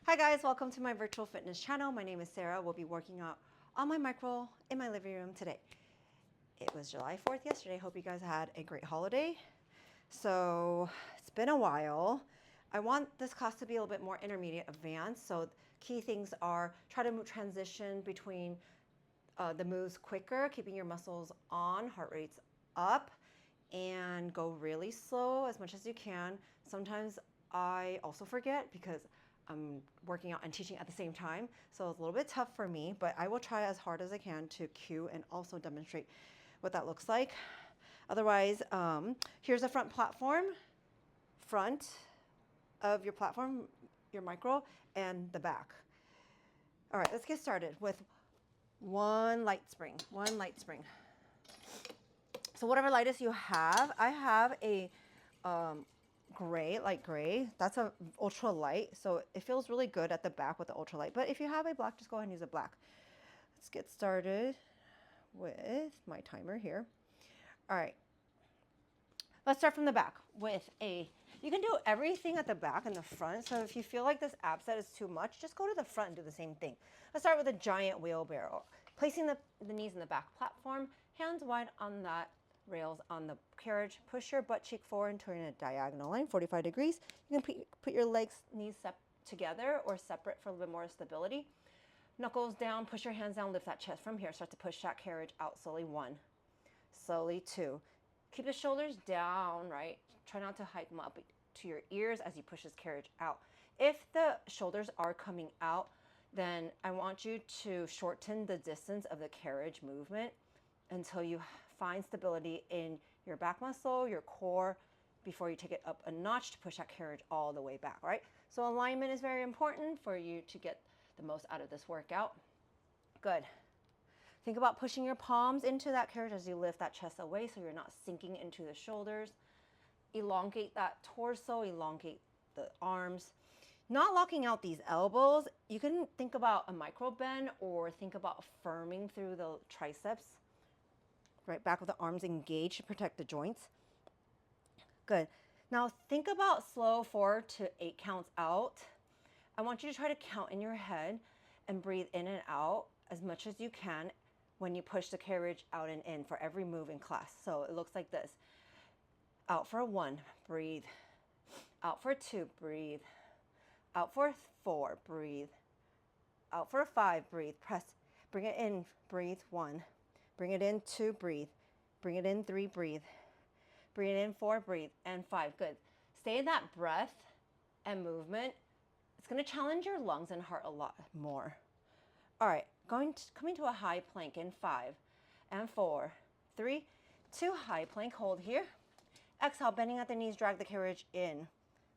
Hi guys, welcome to my virtual fitness channel. My name is Sarah. We'll be working out on my micro in my living room today. It was July 4th yesterday. Hope you guys had a great holiday. So it's been a while. I want this class to be a little bit more intermediate advanced. So key things are try to transition between the moves quicker, keeping your muscles on, heart rates up, and go really slow as much as you can. Sometimes I also forget because I'm working out and teaching at the same time. So it's a little bit tough for me, but I will try as hard as I can to cue and also demonstrate what that looks like. Otherwise, here's a front platform, front of your platform, your micro, and the back. All right, let's get started with one light spring. So whatever lightest you have, I have a gray, light gray. That's a ultra light, so it feels really good at the back with the ultra light. But if you have a black, just go ahead and use a black. Let's get started with my timer here. All right, let's start from the back with you can do everything at the back and the front. So if you feel like this ab set is too much, just go to the front and do the same thing. Let's start with a giant wheelbarrow. Placing the knees in the back platform, hands wide on that rails on the carriage. Push your butt cheek forward and turn in a diagonal line, 45 degrees. You can put your legs, knees together or separate for a little bit more stability. Knuckles down, push your hands down, lift that chest from here. Start to push that carriage out slowly. 1, slowly 2. Keep the shoulders down, right? Try not to hike them up to your ears as you push this carriage out. If the shoulders are coming out, then I want you to shorten the distance of the carriage movement until you find stability in your back muscle, your core, before you take it up a notch to push that carriage all the way back, right? So alignment is very important for you to get the most out of this workout. Good. Think about pushing your palms into that carriage as you lift that chest away so you're not sinking into the shoulders. Elongate that torso, elongate the arms. Not locking out these elbows. You can think about a micro bend or think about firming through the triceps. Right, back with the arms engaged to protect the joints. Good. Now think about slow 4 to 8 counts out. I want you to try to count in your head and breathe in and out as much as you can when you push the carriage out and in for every move in class. So it looks like this. Out for 1, breathe. Out for 2, breathe. Out for 4, breathe. Out for 5, breathe. Press. Bring it in, breathe. 1. Bring it in, 2, breathe. Bring it in, 3, breathe. Bring it in, 4, breathe. And 5, good. Stay in that breath and movement. It's gonna challenge your lungs and heart a lot more. All right, coming to a high plank in 5 and 4, 3, 2, high plank, hold here. Exhale, bending at the knees, drag the carriage in.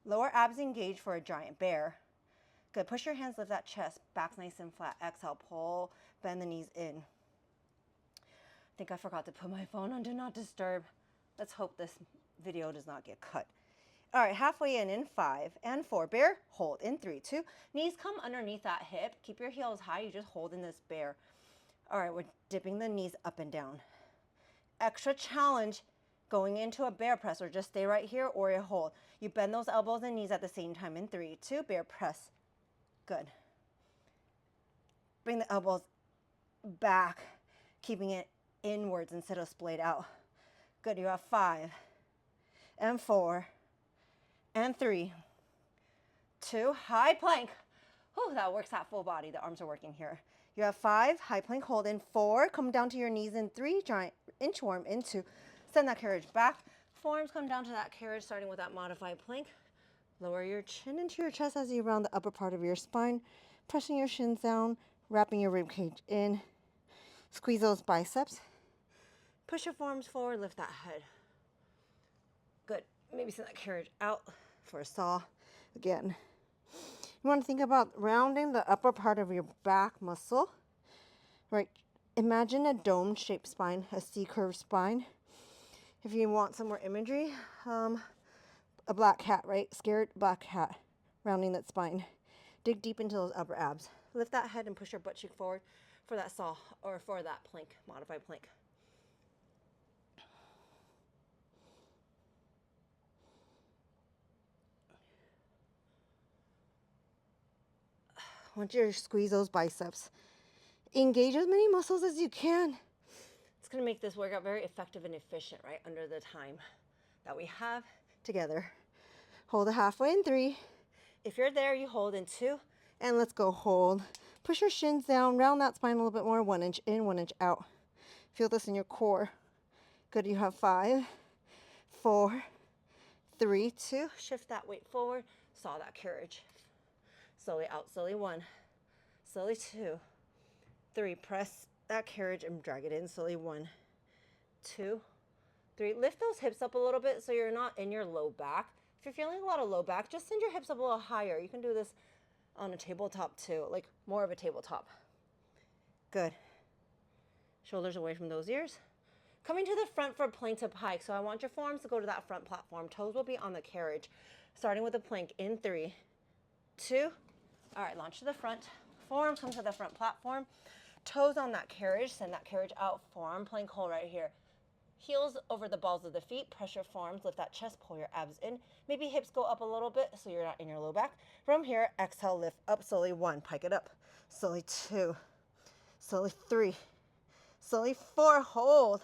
Lower abs engaged for a giant bear. Good, push your hands, lift that chest, back's nice and flat. Exhale, pull, bend the knees in. I think I forgot to put my phone on Do Not Disturb. Let's hope this video does not get cut. All right, halfway in 5 and 4, bear, hold in 3, 2. Knees come underneath that hip. Keep your heels high, you just hold in this bear. All right, we're dipping the knees up and down. Extra challenge going into a bear press, or just stay right here or you hold. You bend those elbows and knees at the same time in 3, 2, bear press. Good. Bring the elbows back, keeping it inwards instead of splayed out. Good, you have 5 and 4 and 3, 2, high plank. Oh, that works that full body. The arms are working here. You have 5, high plank, hold in 4, come down to your knees in 3, giant inchworm in 2. Send that carriage back. Forearms come down to that carriage, starting with that modified plank. Lower your chin into your chest as you round the upper part of your spine, pressing your shins down, wrapping your rib cage in. Squeeze those biceps. Push your forearms forward, lift that head. Good. Maybe send that carriage out for a saw. Again, you want to think about rounding the upper part of your back muscle. Right. Imagine a dome-shaped spine, a C-curved spine. If you want some more imagery, a black cat, right? Scared black cat, rounding that spine. Dig deep into those upper abs. Lift that head and push your butt cheek forward for that saw or for that plank, modified plank. I want you to squeeze those biceps. Engage as many muscles as you can. It's going to make this workout very effective and efficient, right, under the time that we have together. Hold it halfway in 3. If you're there, you hold in 2. And let's go, hold. Push your shins down, round that spine a little bit more, 1 inch in, 1 inch out. Feel this in your core. Good, you have 5, 4, 3, 2. Shift that weight forward, saw that carriage. Slowly out, slowly 1, slowly 2, 3. Press that carriage and drag it in, slowly 1, 2, 3. Lift those hips up a little bit so you're not in your low back. If you're feeling a lot of low back, just send your hips up a little higher. You can do this on a tabletop too, like more of a tabletop. Good. Shoulders away from those ears. Coming to the front for plank to pike. So I want your forearms to go to that front platform. Toes will be on the carriage. Starting with a plank in 3, 2. All right, launch to the front. Forearms come to the front platform. Toes on that carriage. Send that carriage out. Forearm plank hold right here. Heels over the balls of the feet. Press your forearms. Lift that chest. Pull your abs in. Maybe hips go up a little bit so you're not in your low back. From here, exhale, lift up slowly. 1, pike it up. Slowly 2. Slowly 3. Slowly 4. Hold.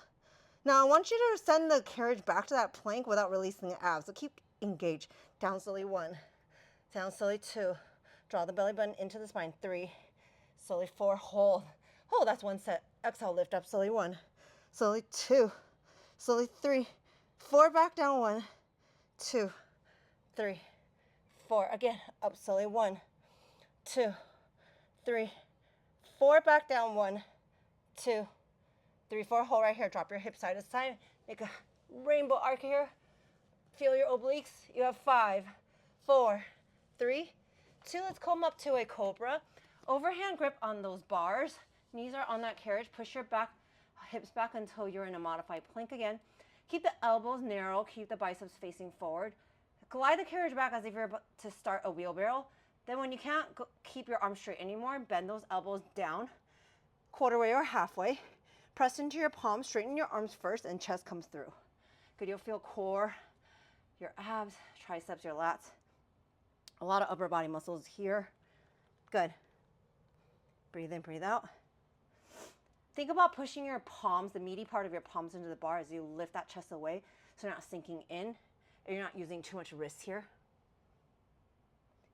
Now I want you to send the carriage back to that plank without releasing the abs. So keep engaged. Down slowly 1. Down slowly 2. Draw the belly button into the spine. 3. Slowly 4. Hold. Hold. That's 1 set. Exhale. Lift up slowly 1. Slowly 2. Slowly 3. 4. Back down 1. 2. 3. 4. Again. Up slowly 1. 2. 3. 4. Back down 1. 2. 3, 4. Hold right here. Drop your hips side to side. Make a rainbow arc here. Feel your obliques. You have 5, 4, 3, 2. Let's come up to a cobra. Overhand grip on those bars. Knees are on that carriage. Push your back, hips back until you're in a modified plank again. Keep the elbows narrow. Keep the biceps facing forward. Glide the carriage back as if you're about to start a wheelbarrow. Then when you can't keep your arms straight anymore, bend those elbows down, quarter way or halfway. Press into your palms, straighten your arms first, and chest comes through. Good, you'll feel core, your abs, triceps, your lats. A lot of upper body muscles here. Good. Breathe in, breathe out. Think about pushing your palms, the meaty part of your palms into the bar as you lift that chest away so you're not sinking in and you're not using too much wrist here.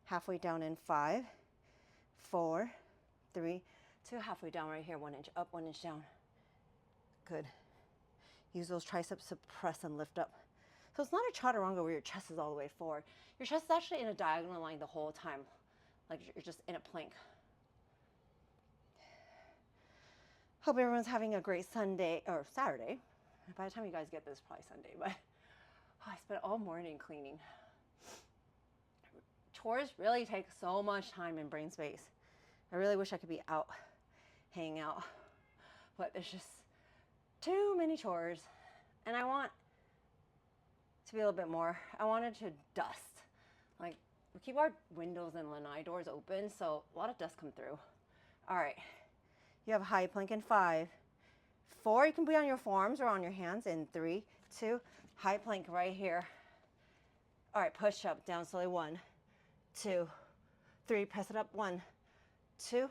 Halfway down in 5, 4, 3, 2. Halfway down right here, 1 inch up, 1 inch down. Good. Use those triceps to press and lift up. So it's not a chaturanga where your chest is all the way forward. Your chest is actually in a diagonal line the whole time, like you're just in a plank. Hope everyone's having a great Sunday or Saturday. By the time you guys get this, probably Sunday, but I spent all morning cleaning. Chores really take so much time and brain space. I really wish I could be out, hanging out, but there's just too many chores, and I want to be a little bit more. I wanted to dust. Like, we keep our windows and lanai doors open, so a lot of dust come through. All right, you have high plank in 5, 4. You can be on your forearms or on your hands in 3, 2. High plank right here. All right, push up, down slowly 1, 2, 3. Press it up 1, 2,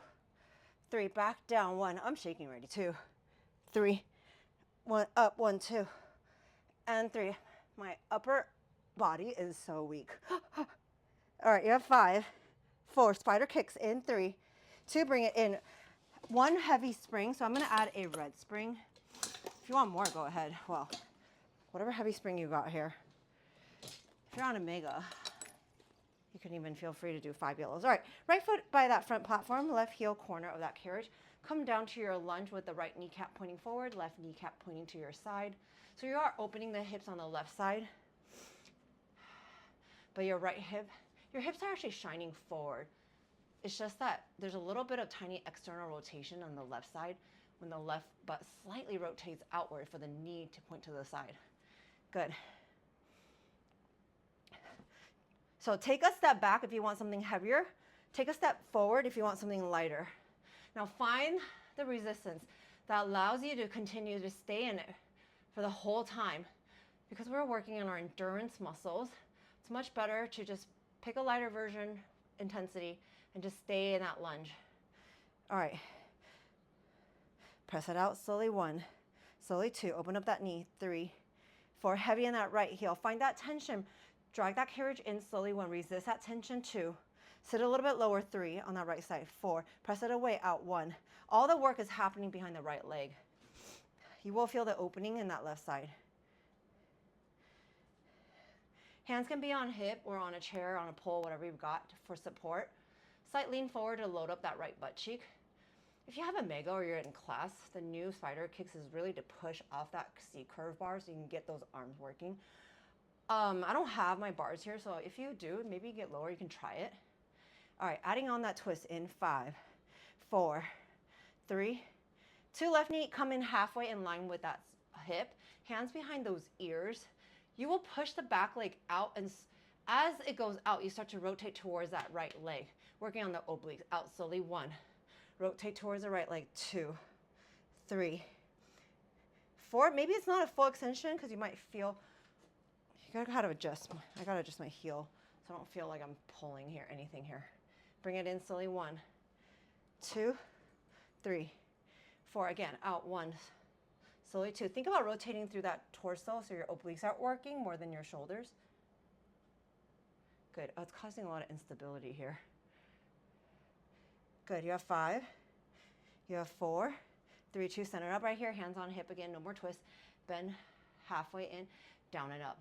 3. Back down 1. I'm shaking already. 2, 3. 1 up, 1, 2, and 3. My upper body is so weak. All right, you have 5, 4. Spider kicks in 3, 2. Bring it in. 1 heavy spring. So I'm going to add a red spring. If you want more, go ahead. Well, whatever heavy spring you got here. If you're on a mega, you can even feel free to do 5 yellows. All right, right foot by that front platform, left heel corner of that carriage. Come down to your lunge with the right kneecap pointing forward, left kneecap pointing to your side. So you are opening the hips on the left side, but your right hip, your hips are actually shining forward. It's just that there's a little bit of tiny external rotation on the left side when the left butt slightly rotates outward for the knee to point to the side. Good. So take a step back if you want something heavier. Take a step forward if you want something lighter. Now find the resistance that allows you to continue to stay in it for the whole time. Because we're working on our endurance muscles, it's much better to just pick a lighter version intensity and just stay in that lunge. All right. Press it out slowly, 1, slowly 2, open up that knee, 3, 4, heavy in that right heel. Find that tension, drag that carriage in slowly, 1, resist that tension, 2, sit a little bit lower, 3, on that right side, 4, press it away, out, 1. All the work is happening behind the right leg. You will feel the opening in that left side. Hands can be on hip or on a chair, on a pole, whatever you've got for support. Slight lean forward to load up that right butt cheek. If you have a mega or you're in class, the new spider kicks is really to push off that C-curve bar so you can get those arms working. I don't have my bars here, so if you do, maybe get lower, you can try it. All right, adding on that twist in 5, 4, 3, 2, left knee, come in halfway in line with that hip, hands behind those ears. You will push the back leg out, and as it goes out, you start to rotate towards that right leg, working on the obliques, out slowly, 1. Rotate towards the right leg, 2, 3, 4. Maybe it's not a full extension because you might feel, you gotta adjust. I gotta adjust my heel so I don't feel like I'm pulling here, anything here. Bring it in slowly, 1, 2, 3, 4. Again, out, 1, slowly 2. Think about rotating through that torso so your obliques are working more than your shoulders. Good. Oh, it's causing a lot of instability here. Good, you have 5, you have 4, 3, 2, center up right here, hands on hip again, no more twist. Bend halfway in, down and up.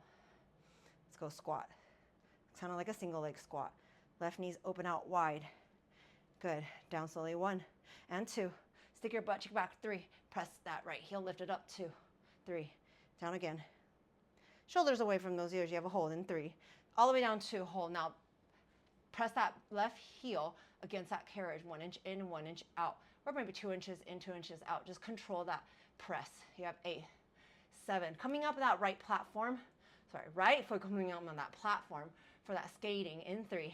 Let's go squat. It's kind of like a single leg squat. Left knees open out wide. Good, down slowly, 1 and 2. Stick your butt cheek back, 3. Press that right heel, lift it up, 2, 3. Down again. Shoulders away from those ears, you have a hold in 3. All the way down, 2, hold. Now press that left heel against that carriage, 1 inch in, 1 inch out, or maybe 2 inches in, 2 inches out. Just control that press. You have 8, 7. Coming up that right platform, right foot coming up on that platform for that skating in 3,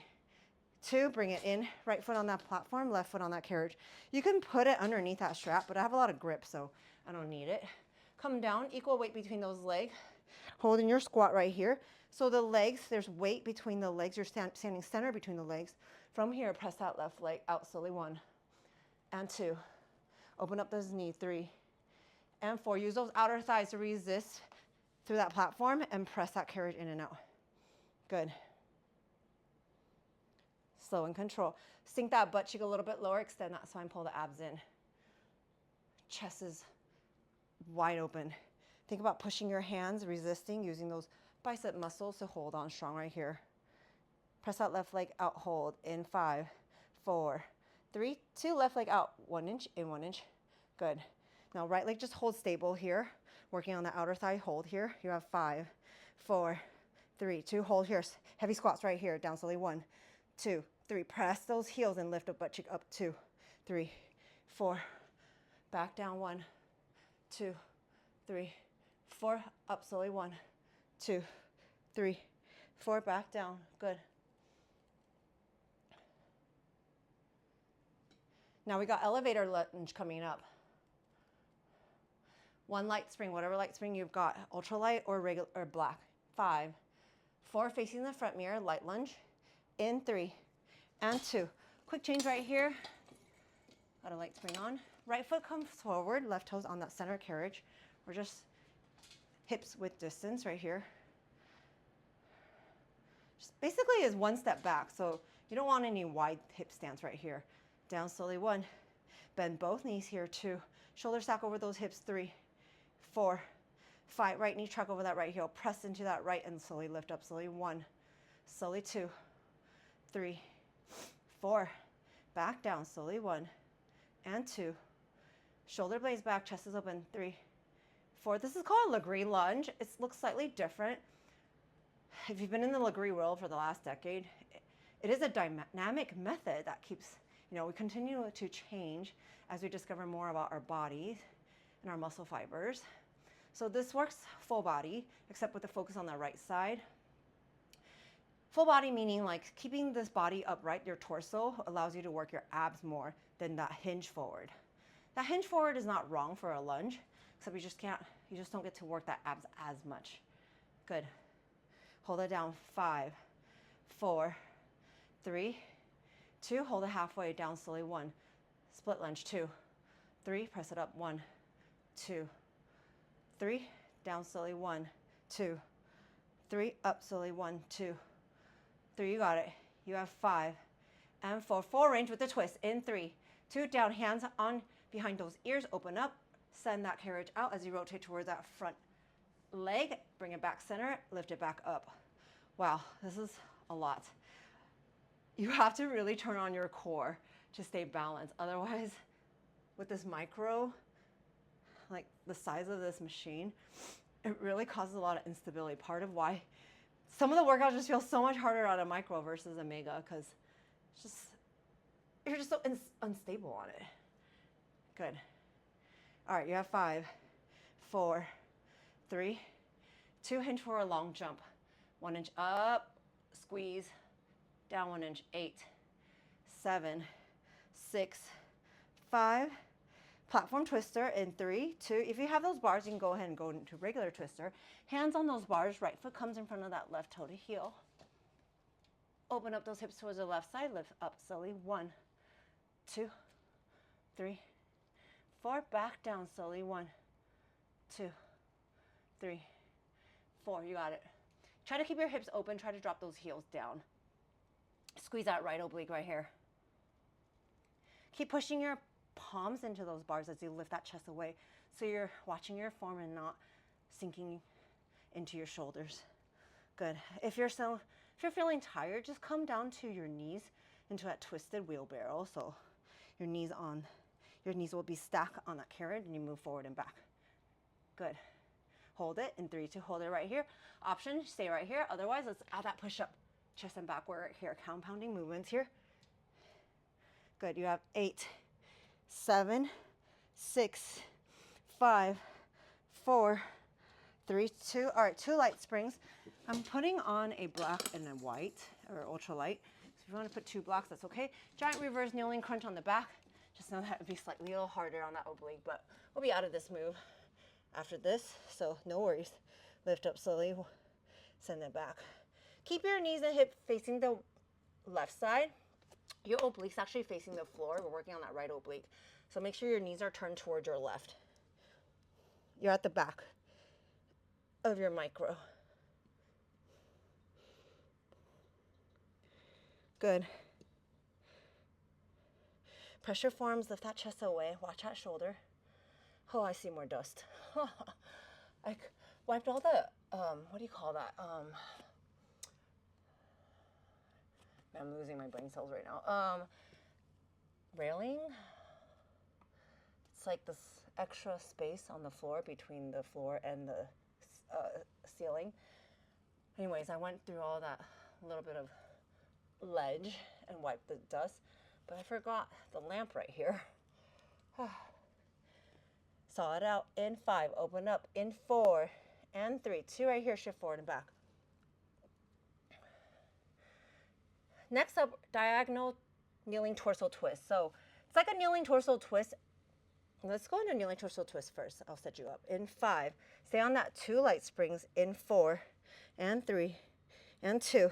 2, bring it in, right foot on that platform, left foot on that carriage. You can put it underneath that strap, but I have a lot of grip, so I don't need it. Come down, equal weight between those legs, holding your squat right here. So the legs, there's weight between the legs. You're standing center between the legs. From here, press that left leg out slowly, 1 and 2. Open up those knees, 3 and 4. Use those outer thighs to resist through that platform and press that carriage in and out. Good. Slow and control. Sink that butt cheek a little bit lower, extend that spine, pull the abs in. Chest is wide open. Think about pushing your hands, resisting, using those bicep muscles to hold on strong right here. Press that left leg out, hold in 5, 4, 3, 2, left leg out, 1 inch in, 1 inch. Good. Now right leg just hold stable here, working on the outer thigh, hold here. You have 5, 4, 3, 2, hold here. Heavy squats right here, down slowly, 1, 2, 3. Press those heels and lift up butt cheek up, 2, 3, 4. Back down, 1, 2, 3, 4. Up slowly, 1, 2, 3, 4. Back down. Good. Now we got elevator lunge coming up. 1 light spring, whatever light spring you've got, ultralight or regular or black. 5, 4, facing the front mirror, light lunge. In 3 and 2. Quick change right here. Got a light spring on. Right foot comes forward, left toes on that center carriage. We're just hips width distance right here. Just basically is 1 step back, so you don't want any wide hip stance right here. Down slowly, 1. Bend both knees here, 2. Shoulder stack over those hips, 3, 4, 5. Right knee track over that right heel. Press into that right and slowly lift up, slowly, 1. Slowly, 2, 3, 4. Back down, slowly, 1 and 2. Shoulder blades back, chest is open, 3, 4. This is called a Lagree lunge. It looks slightly different. If you've been in the Lagree world for the last decade, it is a dynamic method that keeps, we continue to change as we discover more about our bodies and our muscle fibers. So this works full body, except with the focus on the right side. Full body meaning like keeping this body upright, your torso allows you to work your abs more than that hinge forward. That hinge forward is not wrong for a lunge, except you just don't get to work that abs as much. Good. Hold it down, 5, 4, 3, 2, hold it halfway, down slowly, 1, split lunge, 2, 3, press it up, 1, 2, 3, down slowly, 1, 2, 3, up slowly, 1, 2, 3, you got it. You have 5 and 4, full range with the twist, in 3, 2, down, hands on behind those ears, open up, send that carriage out as you rotate towards that front leg, bring it back center, lift it back up. Wow, this is a lot. You have to really turn on your core to stay balanced. Otherwise, with this micro, like the size of this machine, it really causes a lot of instability. Part of why some of the workouts just feel so much harder on a micro versus a mega, because you're just so unstable on it. Good. All right, you have 5, 4, 3, 2, hinge for a long jump. 1 inch up, squeeze, down 1 inch, 8, 7, 6, 5, platform twister in 3, 2. If you have those bars, you can go ahead and go into regular twister. Hands on those bars, right foot comes in front of that left toe to heel. Open up those hips towards the left side, lift up slowly, 1, 2, 3, 4, back down slowly, 1, 2, 3, 4, you got it. Try to keep your hips open, try to drop those heels down. Squeeze that right oblique right here. Keep pushing your palms into those bars as you lift that chest away, so you're watching your form and not sinking into your shoulders. Good. If you're feeling tired, just come down to your knees into that twisted wheelbarrow. So your knees will be stacked on that carriage and you move forward and back. Good. Hold it in 3, 2, hold it right here. Option, stay right here. Otherwise, let's add that push up, chest and back. We're here, compounding movements here. Good, you have 8, 7, 6, 5, 4, 3, 2. All right, 2 light springs. I'm putting on a black and a white, or ultralight. So if you want to put 2 blocks, that's okay. Giant reverse kneeling crunch on the back. Just know that would be slightly a little harder on that oblique, but we'll be out of this move after this, so no worries. Lift up slowly, send it back. Keep your knees and hips facing the left side. Your oblique's actually facing the floor. We're working on that right oblique. So make sure your knees are turned towards your left. You're at the back of your micro. Good. Pressure forms, lift that chest away. Watch that shoulder. Oh, I see more dust. I wiped all the, what do you call that? I'm losing my brain cells right now. Railing. It's like this extra space on the floor between the floor and the ceiling. Anyways, I went through all that little bit of ledge and wiped the dust, but I forgot the lamp right here. Saw it out in 5, open up in 4 and 3, 2 right here, shift forward and back. Next up, diagonal kneeling torso twist. So it's like a kneeling torso twist. Let's go into kneeling torso twist first. I'll set you up. In 5, stay on that 2 light springs in 4 and 3 and 2.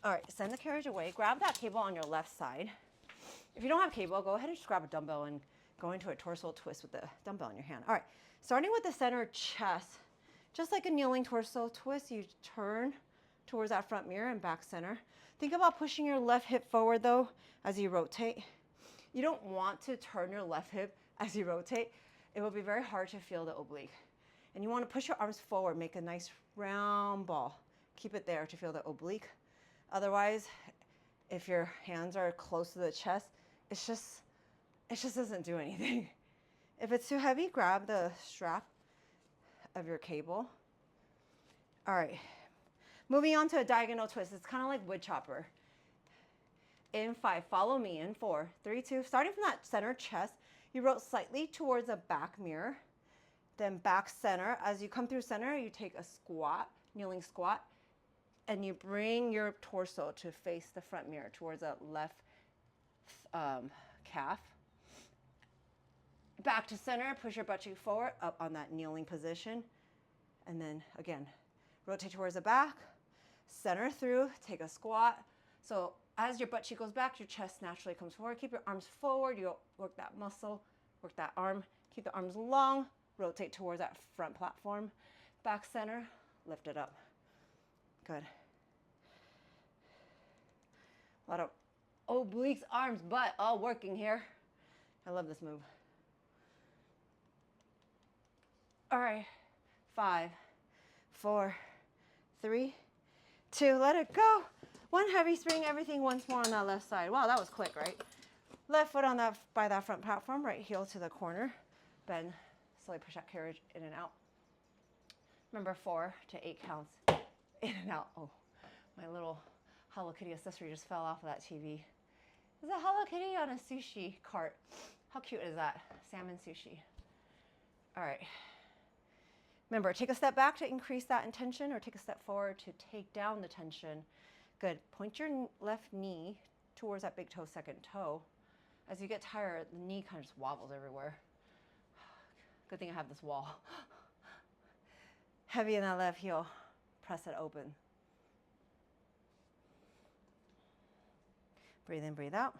All right, send the carriage away. Grab that cable on your left side. If you don't have cable, go ahead and just grab a dumbbell and go into a torso twist with the dumbbell in your hand. All right, starting with the center chest, just like a kneeling torso twist, you turn towards that front mirror and back center. Think about pushing your left hip forward though as you rotate. You don't want to turn your left hip as you rotate. It will be very hard to feel the oblique. And you want to push your arms forward, make a nice round ball. Keep it there to feel the oblique. Otherwise, if your hands are close to the chest, it just doesn't do anything. If it's too heavy, grab the strap of your cable. All right, moving on to a diagonal twist. It's kind of like wood chopper. In 5, follow me. In 4, 3, 2, starting from that center chest, you rotate slightly towards a back mirror, then back center. As you come through center, you take a squat, kneeling squat, and you bring your torso to face the front mirror towards a left calf. Back to center, push your butt cheek forward, up on that kneeling position. And then again, rotate towards the back, center through, take a squat. So As your butt cheek goes back, your chest naturally comes forward. Keep your arms forward. You'll work that muscle, work that arm. Keep the arms long. Rotate towards that front platform. Back center, lift it up. Good. A lot of obliques, arms, butt, all working here. I love this move. All right, 5, 4, 3, 2, let it go. One heavy spring, everything once more on that left side. Wow, that was quick, right? Left foot on that, by that front platform, right heel to the corner. Bend, slowly push that carriage in and out. Remember 4 to 8 counts, in and out. Oh, my little Hello Kitty accessory just fell off of that TV. Is a Hello Kitty on a sushi cart. How cute is that? Salmon sushi. All right. Remember, take a step back to increase that intention, or take a step forward to take down the tension. Good. Point your left knee towards that big toe, second toe. As you get tired, the knee kind of just wobbles everywhere. Good thing I have this wall. Heavy in that left heel. Press it open. Breathe in, breathe out.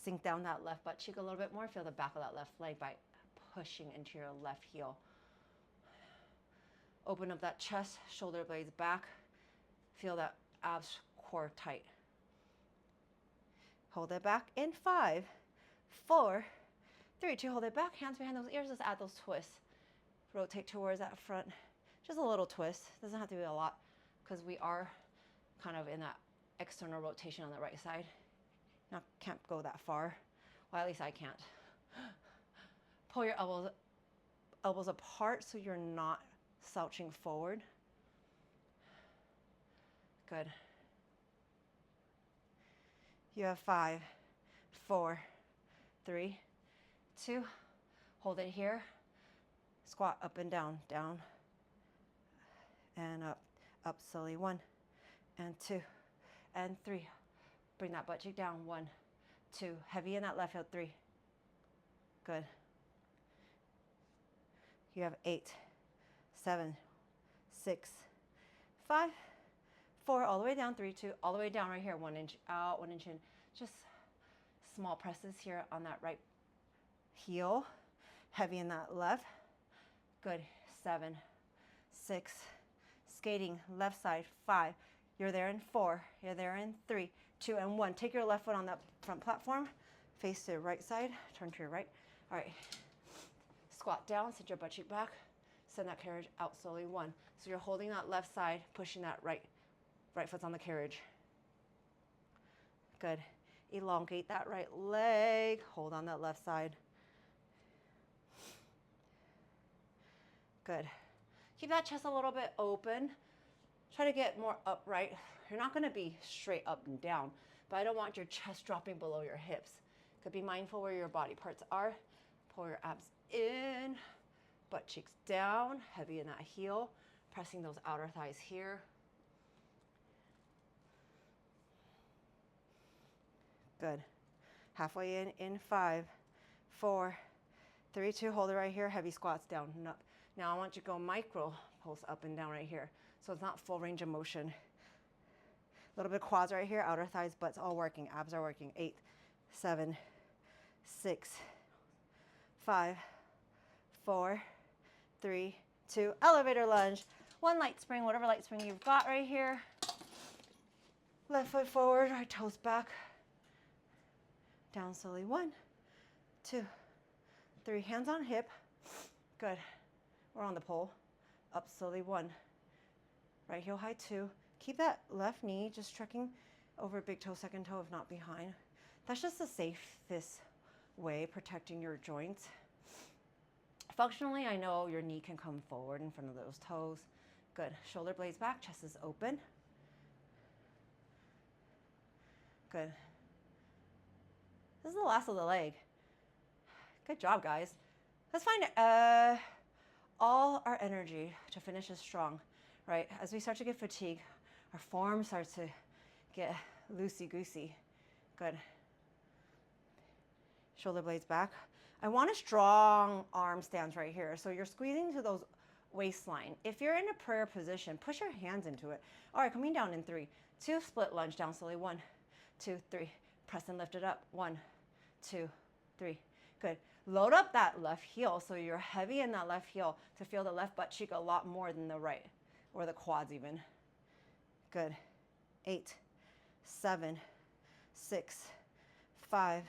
Sink down that left butt cheek a little bit more. Feel the back of that left leg by pushing into your left heel. Open up that chest, shoulder blades back. Feel that abs core tight. Hold it back in 5, 4, 3, 2. Hold it back. Hands behind those ears. Let's add those twists. Rotate towards that front. Just a little twist. Doesn't have to be a lot because we are kind of in that external rotation on the right side. Now, can't go that far. Well, at least I can't. Pull your elbows apart so you're not slouching forward. Good. You have 5, 4, 3, 2. Hold it here. Squat up and down, down and up, up slowly. 1 and 2 and 3. Bring that butt cheek down. 1, 2. Heavy in that left heel. 3. Good. You have 8, 7, 6, 5, 4. All the way down. 3, 2. All the way down right here. 1 inch out, 1 inch in. Just small presses here on that right heel. Heavy in that left. Good. 7, 6. Skating left side. 5. You're there in 4. You're there in 3, 2, and 1. Take your left foot on that front platform. Face to the right side. Turn to your right. All right. Squat down. Sit your butt cheek back. Send that carriage out slowly. 1. So you're holding that left side, pushing that right foot's on the carriage. Good. Elongate that right leg. Hold on that left side. Good. Keep that chest a little bit open. Try to get more upright. You're not going to be straight up and down, but I don't want your chest dropping below your hips. Could be mindful where your body parts are. Pull your abs in, butt cheeks down, heavy in that heel, pressing those outer thighs here. Good. Halfway in 5, 4, 3, 2. Hold it right here. Heavy squats down. No. Now I want you to go micro pulse up and down right here. So it's not full range of motion. A little bit of quads right here, outer thighs, butts all working, abs are working. 8, 7, 6, 5, 4, 3, 2. Elevator lunge. 1 light spring, whatever light spring you've got right here. Left foot forward, right toes back. Down slowly. 1, 2, 3. Hands on hip. Good. We're on the pole. Up slowly. 1. Right heel high. 2. Keep that left knee just trekking over big toe, second toe, if not behind. That's just the safest way, protecting your joints. Functionally, I know your knee can come forward in front of those toes. Good. Shoulder blades back, chest is open. Good. This is the last of the leg. Good job, guys. Let's find all our energy to finish this strong, right? As we start to get fatigued, our form starts to get loosey-goosey. Good. Shoulder blades back. I want a strong arm stance right here. So you're squeezing to those waistline. If you're in a prayer position, push your hands into it. All right, coming down in 3, 2, split lunge down slowly. 1, 2, 3. Press and lift it up. 1, 2, 3. Good. Load up that left heel so you're heavy in that left heel to feel the left butt cheek a lot more than the right, or the quads even. Good. 8, 7, 6, 5,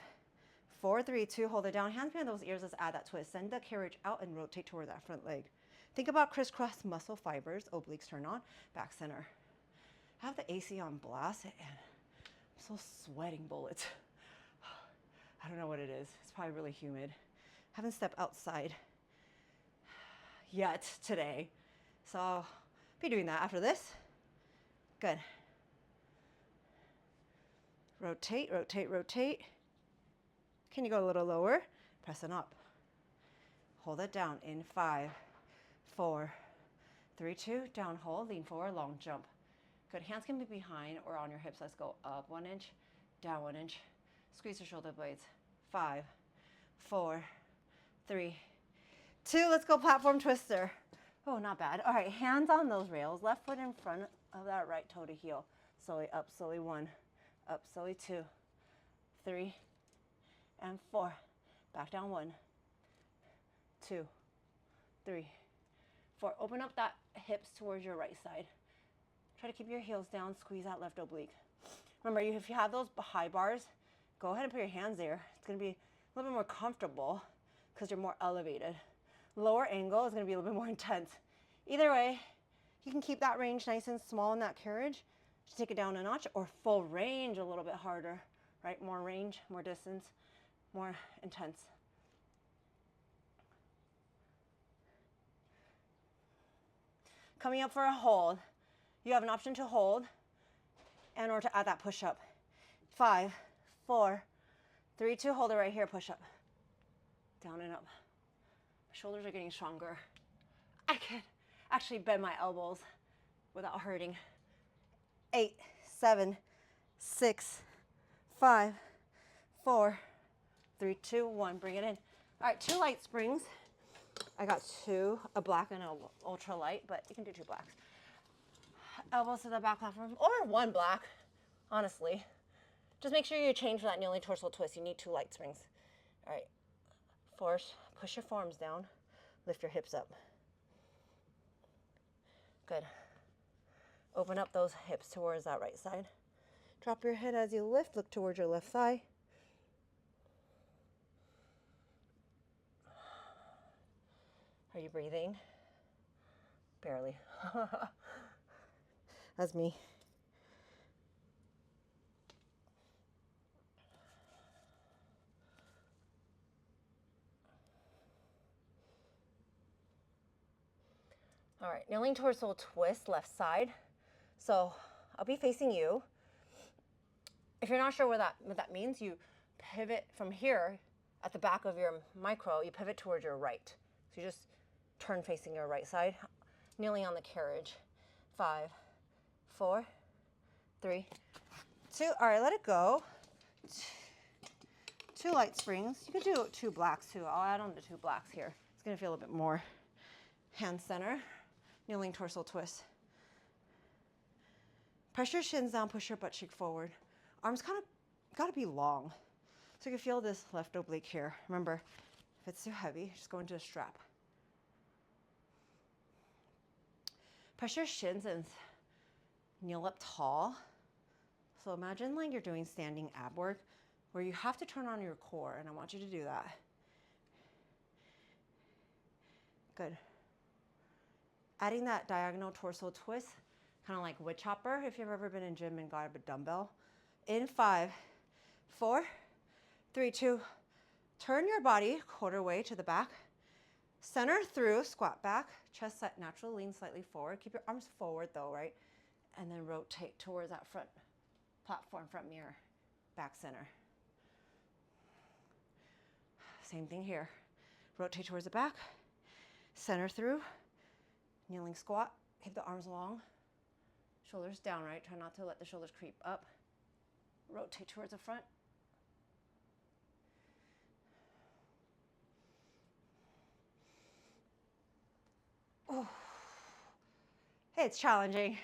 4, 3, 2. Hold it down. Hands behind those ears. Let's add that twist. Send the carriage out and rotate toward that front leg. Think about crisscross muscle fibers. Obliques turn on. Back center. Have the AC on blast, and I'm so sweating bullets. I don't know what it is. It's probably really humid. Haven't stepped outside yet today, so I'll be doing that after this. Good. Rotate, rotate, rotate. Can you go a little lower? Pressing up. Hold it down in 5, 4, 3, 2. Down, hold, lean forward, long jump. Good. Hands can be behind or on your hips. Let's go up 1 inch, down 1 inch. Squeeze your shoulder blades. 5, 4, 3, 2. Let's go platform twister. Oh, not bad. All right, hands on those rails. Left foot in front of that right toe to heel. Slowly up, slowly 1, up, slowly 2, 3, and 4. Back down 1, 2, 3, 4. Open up that hips towards your right side. Try to keep your heels down. Squeeze that left oblique. Remember, if you have those high bars, go ahead and put your hands there. It's going to be a little bit more comfortable because you're more elevated. Lower angle is going to be a little bit more intense. Either way, you can keep that range nice and small in that carriage. Just take it down a notch, or full range a little bit harder, right? More range, more distance, more intense. Coming up for a hold. You have an option to hold and or to add that push up. 5, 4, 3, 2. Hold it right here. Push up. Down and up. My shoulders are getting stronger. I can actually bend my elbows without hurting. 8, 7, 6, 5, 4, 3, 2, 1. Bring it in. All right, 2 light springs. I got 2, a black and an ultra light, but you can do 2 blacks. Elbows to the back platform, or 1 black, honestly. Just make sure you change for that kneeling torso twist. You need 2 light springs. All right, force, push your forearms down, lift your hips up. Good. Open up those hips towards that right side. Drop your head as you lift, look towards your left thigh. Are you breathing? Barely. That's me. All right, kneeling torso twist, left side. So I'll be facing you. If you're not sure what that means, you pivot from here at the back of your micro, you pivot towards your right. So you just turn facing your right side, kneeling on the carriage. 5, 4, 3, 2. All right, let it go. 2 light springs. You could do 2 blacks too. I'll add on the 2 blacks here. It's gonna feel a bit more. Hand center, kneeling torso twist. Press your shins down, push your butt cheek forward. Arms kind of gotta be long. So you can feel this left oblique here. Remember, if it's too heavy, just go into a strap. Press your shins and kneel up tall. So imagine like you're doing standing ab work where you have to turn on your core, and I want you to do that. Good. Adding that diagonal torso twist, kind of like wood chopper if you've ever been in gym and got a dumbbell. In 5, 4, 3, 2. Turn your body quarter way to the back. Center through, squat back, chest set natural, lean slightly forward. Keep your arms forward though, right? And then rotate towards that front platform, front mirror, back center. Same thing here. Rotate towards the back, center through, kneeling squat. Keep the arms long, shoulders down, right? Try not to let the shoulders creep up. Rotate towards the front. Oh. Hey, it's challenging.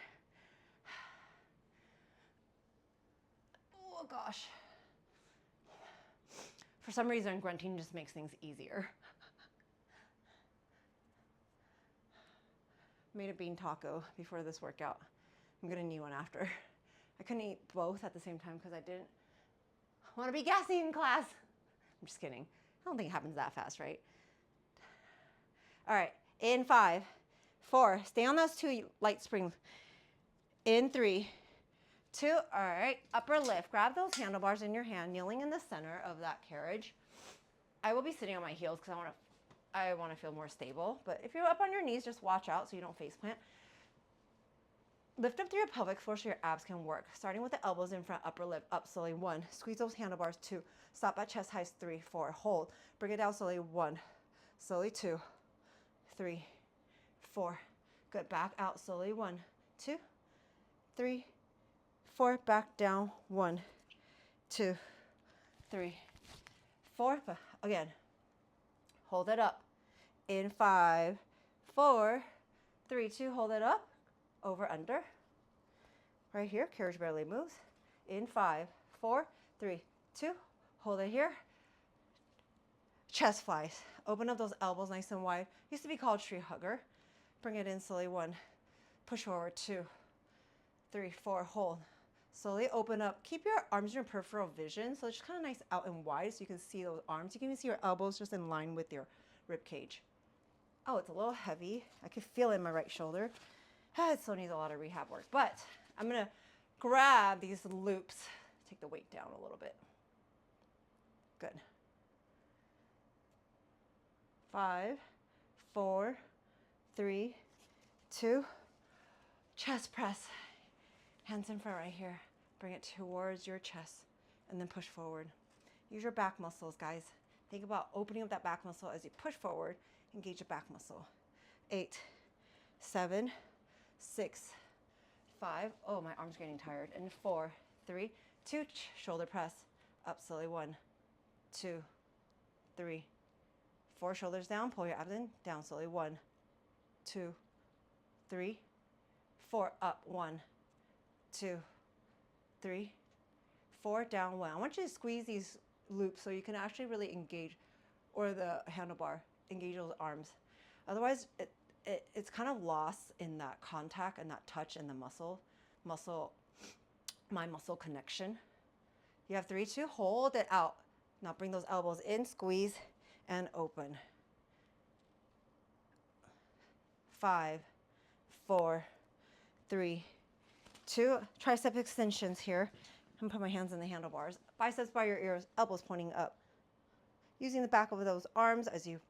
Oh gosh. For some reason, grunting just makes things easier. Made a bean taco before this workout. I'm gonna need one after. I couldn't eat both at the same time because I didn't want to be gassy in class. I'm just kidding. I don't think it happens that fast, right? All right, in 5, 4, stay on those 2 light springs. In 3, 2, all right, upper lift. Grab those handlebars in your hand, kneeling in the center of that carriage. I will be sitting on my heels because I want to feel more stable. But if you're up on your knees, just watch out so you don't face plant. Lift up through your pelvic floor so your abs can work. Starting with the elbows in front, upper lip, up slowly. 1, squeeze those handlebars. 2, stop at chest height. 3, 4, hold. Bring it down slowly. 1, slowly. 2, 3, 4. Good, back out slowly. 1, 2, 3, 4. Back down. 1, 2, 3, 4. Again, hold it up. In 5, 4, 3, 2, hold it up. Over, under. Right here, carriage barely moves. In 5, 4, 3, 2, hold it here. Chest flies. Open up those elbows nice and wide. Used to be called tree hugger. Bring it in slowly. 1, push forward. 2, 3, 4, hold. Slowly open up. Keep your arms in your peripheral vision, so it's just kind of nice out and wide so you can see those arms. You can even see your elbows just in line with your rib cage. Oh, it's a little heavy. I can feel it in my right shoulder. It still needs a lot of rehab work, but I'm gonna grab these loops, take the weight down a little bit. Good. 5, 4, 3, 2, chest press. Hands in front right here. Bring it towards your chest and then push forward. Use your back muscles, guys. Think about opening up that back muscle as you push forward. Engage your back muscle. 8, 7, 6, 5. Oh, my arm's getting tired. And 4, 3, 2, shoulder press. Up slowly. 1, 2, 3, 4. Shoulders down. Pull your abs in. Down slowly. 1, 2, 3, 4. Up. 1, 2, 3, 4. Down. 1. I want you to squeeze these loops so you can actually really engage, or the handlebar, engage those arms. Otherwise, it's kind of lost in that contact and that touch and the mind muscle connection. You have 3, 2, hold it out. Now bring those elbows in, squeeze and open. 5, 4, 3, 2. Tricep extensions here. I'm gonna put my hands in the handlebars. Biceps by your ears, elbows pointing up. Using the back of those arms as you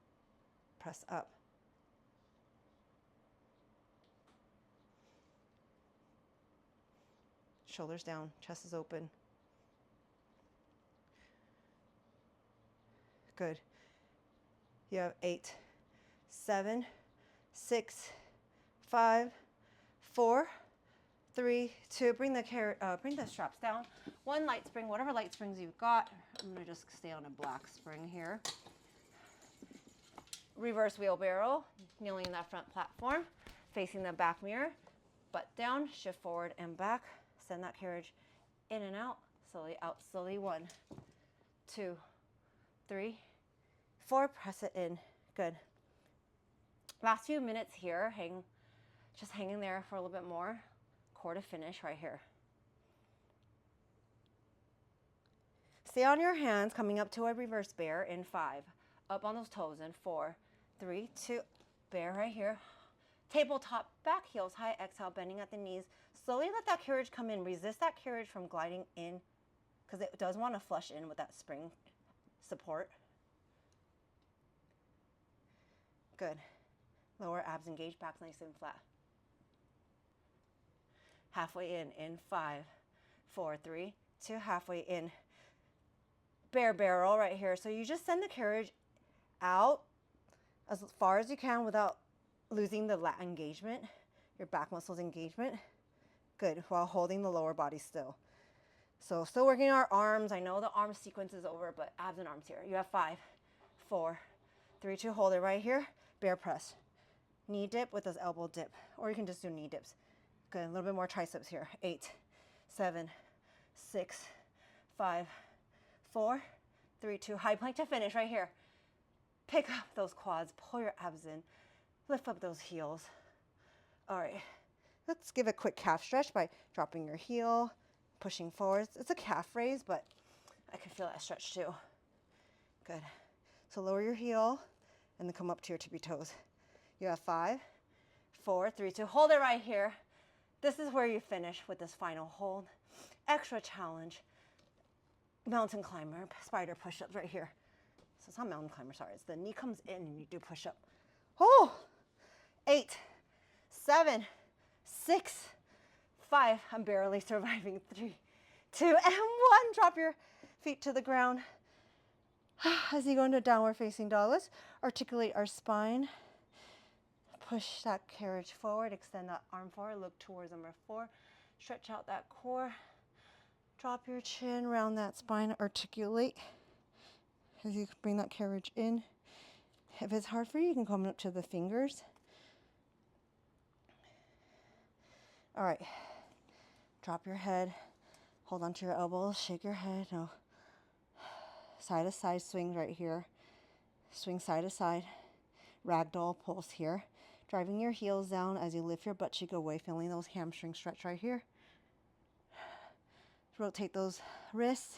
press up. Shoulders down, chest is open. Good. You have 8, 7, 6, 5, 4, 3, 2. Bring the straps down. 1 light spring, whatever light springs you've got. I'm gonna just stay on a black spring here. Reverse wheelbarrow, kneeling in that front platform, facing the back mirror, butt down, shift forward and back. Send that carriage in and out, slowly. 1, 2, 3, 4. Press it in. Good. Last few minutes here, just hanging there for a little bit more. Core to finish right here. Stay on your hands, coming up to a reverse bear in 5. Up on those toes in 4, 3, 2. Bear right here. Tabletop, back heels high, exhale, bending at the knees. Slowly let that carriage come in. Resist that carriage from gliding in because it does want to flush in with that spring support. Good. Lower abs engaged, back nice and flat. Halfway in 5, 4, 3, 2. Halfway in. Bear barrel right here. So you just send the carriage out as far as you can without losing the lat engagement, your back muscles engagement. Good, while holding the lower body still. So still working our arms. I know the arm sequence is over, but abs and arms here. You have 5, 4, 3, 2. Hold it right here. Bear press. knee dip with this elbow dip, or you can just do knee dips. Good, a little bit more triceps here. 8, 7, 6, 5, 4, 3, 2. High plank to finish right here. Pick up those quads, pull your abs in, lift up those heels. All right, let's give a quick calf stretch by dropping your heel, pushing forward. It's a calf raise, but I can feel that stretch too. Good. So lower your heel and then come up to your tippy toes. You have 5, 4, 3, 2. Hold it right here. This is where you finish with this final hold. Extra challenge. Mountain climber, spider push-ups right here. So it's not mountain climber, sorry. It's the knee comes in and you do push-up. Oh, 8, 7, 6, 5. I'm barely surviving. 3, 2, and 1. Drop your feet to the ground. As you go into downward facing dog, let's articulate our spine. Push that carriage forward, extend that arm forward, look towards number 4. Stretch out that core. Drop your chin, round that spine, articulate. As you bring that carriage in. If it's hard for you, you can come up to the fingers. All right, drop your head, hold onto your elbows, shake your head. No. Side to side swing right here. Swing side to side. Ragdoll pulse here. Driving your heels down as you lift your butt cheek away, feeling those hamstrings stretch right here. Rotate those wrists.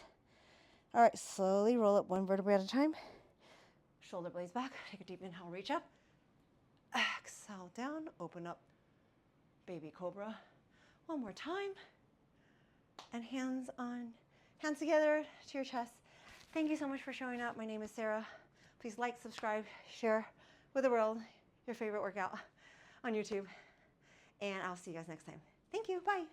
All right, slowly roll up one vertebrae at a time. Shoulder blades back. Take a deep inhale, reach up. Exhale down, open up. Baby cobra. One more time. And hands together to your chest. Thank you so much for showing up. My name is Sarah. Please like, subscribe, share with the world your favorite workout on YouTube. And I'll see you guys next time. Thank you. Bye.